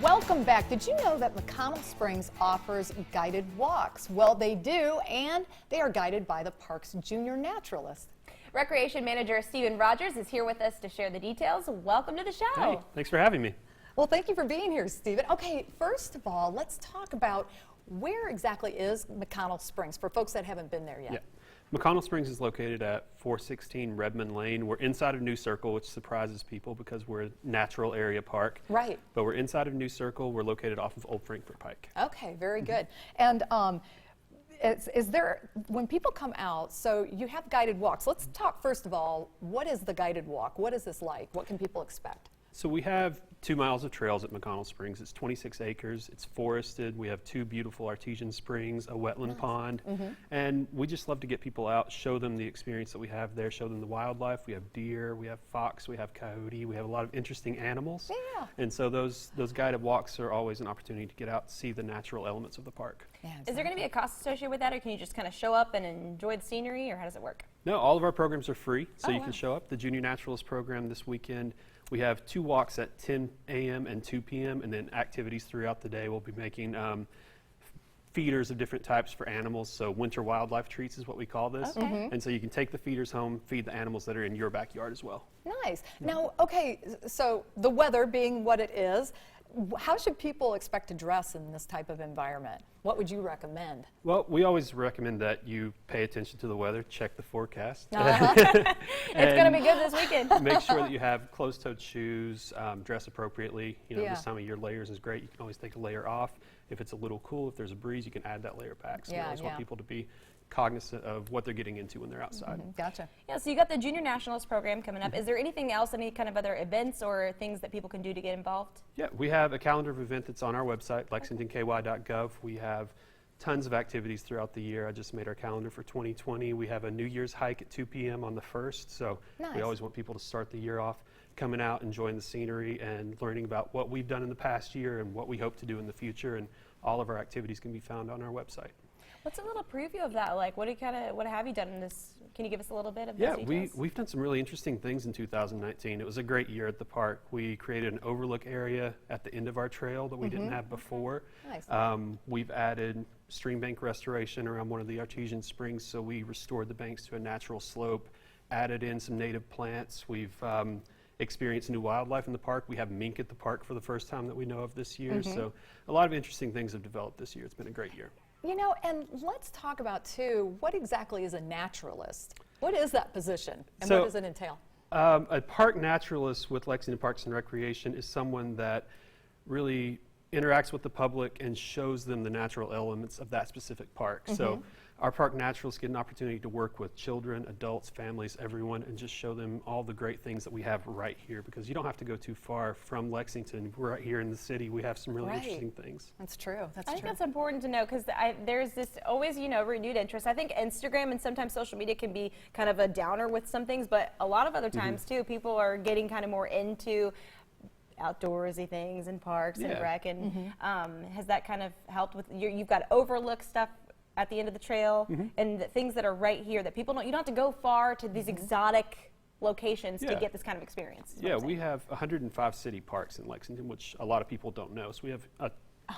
Welcome back. Did you know that McConnell Springs offers guided walks? Well, they do, and they are guided by the park's junior naturalist. Recreation Manager Stephen Rogers is here with us to share the details. Welcome to the show. Hey, thanks for having me. Well, thank you for being here, Stephen. Okay, first of all, let's talk about where exactly is McConnell Springs for folks that haven't been there yet. Yeah. McConnell Springs is located at 416 Redmond Lane. We're inside of New Circle, which surprises people because we're a natural area park. Right. But we're inside of New Circle. We're located off of Old Frankfort Pike. Okay, very good. And is there, when people come out, so you have guided walks. Let's talk first of all, what is the guided walk? What is this like? What can people expect? So we have 2 miles of trails at McConnell Springs. It's 26 acres. It's forested. We have 2 beautiful artesian springs, a wetland pond, and we just love to get people out, show them the experience that we have there, show them the wildlife. We have deer, we have fox, we have coyote, we have a lot of interesting animals. Yeah. And so those guided walks are always an opportunity to get out, see the natural elements of the park. Yeah, Is there going to be a cost associated with that, or can you just kind of show up and enjoy the scenery, or how does it work? No, all of our programs are free, so Oh, you wow. can show up. The Junior Naturalist program this weekend, we have 2 walks at 10 a.m. and 2 p.m. and then activities throughout the day. We'll be making feeders of different types for animals. So winter wildlife treats is what we call this. Okay. And so you can take the feeders home, feed the animals that are in your backyard as well. Nice. Now, okay, so the weather being what it is, how should people expect to dress in this type of environment? What would you recommend? Well, we always recommend that you pay attention to the weather, check the forecast. It's going to be good this weekend. Make sure that you have closed-toed shoes, dress appropriately. You know, Yeah. this time of year layers is great. You can always take a layer off. If it's a little cool, if there's a breeze, you can add that layer back. So we Yeah, always yeah. want people to be cognizant of what they're getting into when they're outside. Gotcha. Yeah, so you got the Junior Nationalist program coming up. Is there anything else, any kind of other events or things that people can do to get involved? Yeah, we have a calendar of events that's on our website, lexingtonky.gov. We have tons of activities throughout the year. I just made our calendar for 2020. We have a New Year's hike at 2 p.m. on the 1st, so Nice. we always want people to start the year off coming out, enjoying the scenery, and learning about what we've done in the past year and what we hope to do in the future. And all of our activities can be found on our website. What's a little preview of that? Like, what have you done in this? Can you give us a little bit of Yeah, those details? we've done some really interesting things in 2019. It was a great year at the park. We created an overlook area at the end of our trail that we didn't have before. Nice. We've added stream bank restoration around one of the artesian springs, so we restored the banks to a natural slope, added in some native plants. We've experienced new wildlife in the park. We have mink at the park for the first time that we know of this year. So a lot of interesting things have developed this year. It's been a great year. You know, and let's talk about, too, what exactly is a naturalist? What is that position, and So- what does it entail? A park naturalist with Lexington Parks and Recreation is someone that really interacts with the public and shows them the natural elements of that specific park. So our park naturalists get an opportunity to work with children, adults, families, everyone, and just show them all the great things that we have right here, because you don't have to go too far from Lexington. We're right here in the city. We have some really Right. interesting things. That's true. That's I think true. that's important to know, because there's this always, renewed interest. I think Instagram and sometimes social media can be kind of a downer with some things, but a lot of other times too, people are getting kind of more into outdoorsy things and parks and Yeah. rec, and has that kind of helped with you've got overlook stuff at the end of the trail and the things that are right here that people don't, you don't have to go far to these exotic locations to Yeah. get this kind of experience. is what Yeah, I'm we saying. have 105 city parks in Lexington, which a lot of people don't know. So we have a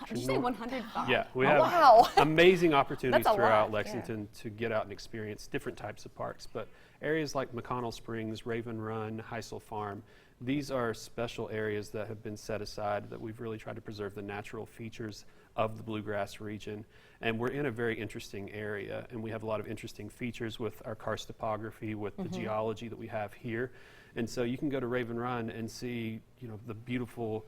Did you say 105? Yeah, we Oh, have wow. amazing opportunities That's a throughout lot, yeah. Lexington to get out and experience different types of parks. But areas like McConnell Springs, Raven Run, Heisel Farm, these are special areas that have been set aside that we've really tried to preserve the natural features of the bluegrass region. And we're in a very interesting area, and we have a lot of interesting features with our karst topography, with the geology that we have here. And so you can go to Raven Run and see, the beautiful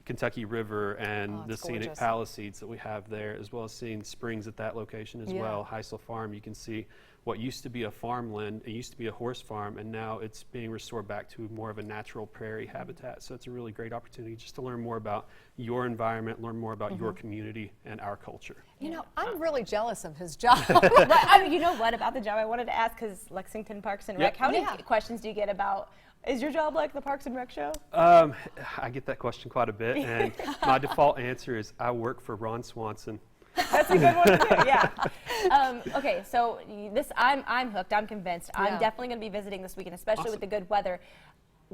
Kentucky River and Oh, the it's scenic gorgeous. Palisades that we have there, as well as seeing springs at that location as Yeah. well. Heisel Farm, you can see what used to be a farmland. It used to be a horse farm, and now it's being restored back to more of a natural prairie habitat. So it's a really great opportunity just to learn more about your environment, learn more about your community and our culture. You know, I'm really jealous of his job. But, you know what about the job I wanted to ask, because Lexington Parks and Rec, Yep. how many Yeah. questions do you get about, is your job like the Parks and Rec show? I get that question quite a bit, and my default answer is I work for Ron Swanson. That's a good one too. Yeah. Okay, so I'm hooked. I'm convinced. Yeah. I'm definitely going to be visiting this weekend, especially with the good weather.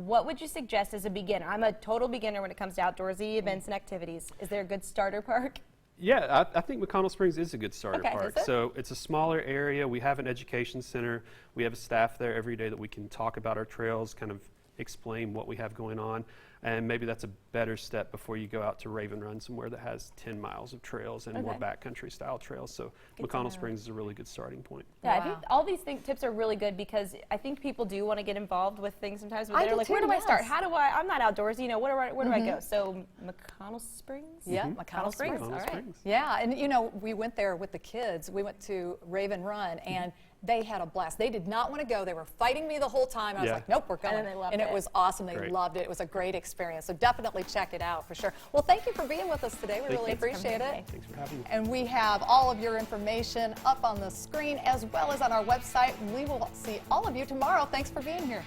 what would you suggest as a beginner? I'm a total beginner when it comes to outdoorsy events and activities. Is there a good starter park? Yeah, I think McConnell Springs is a good starter Okay. park. Is it? So it's a smaller area. We have an education center. We have a staff there every day that we can talk about our trails, kind of explain what we have going on. And maybe that's a better step before you go out to Raven Run, somewhere that has 10 miles of trails and more Okay. backcountry style trails. So Good to McConnell know. Springs is a really good starting point. Yeah, I Wow. think all these tips are really good because I think people do want to get involved with things sometimes, but I they're do like, too, where do I start? yes. How do I'm not outdoorsy, where do I go? So McConnell Springs? Yeah, Mhm. McConnell Springs. McConnell All right. Springs. Yeah, and we went there with the kids. We went to Raven Run, and they had a blast. They did not want to go. They were fighting me the whole time. I was Yeah. like, nope, we're going. then they loved And it it. was awesome. They Great. loved it. It was a great experience. So definitely check it out for sure. Well, thank you for being with us today. We Thank really you. appreciate it. Thanks for having me. And we have all of your information up on the screen as well as on our website. And we will see all of you tomorrow. Thanks for being here.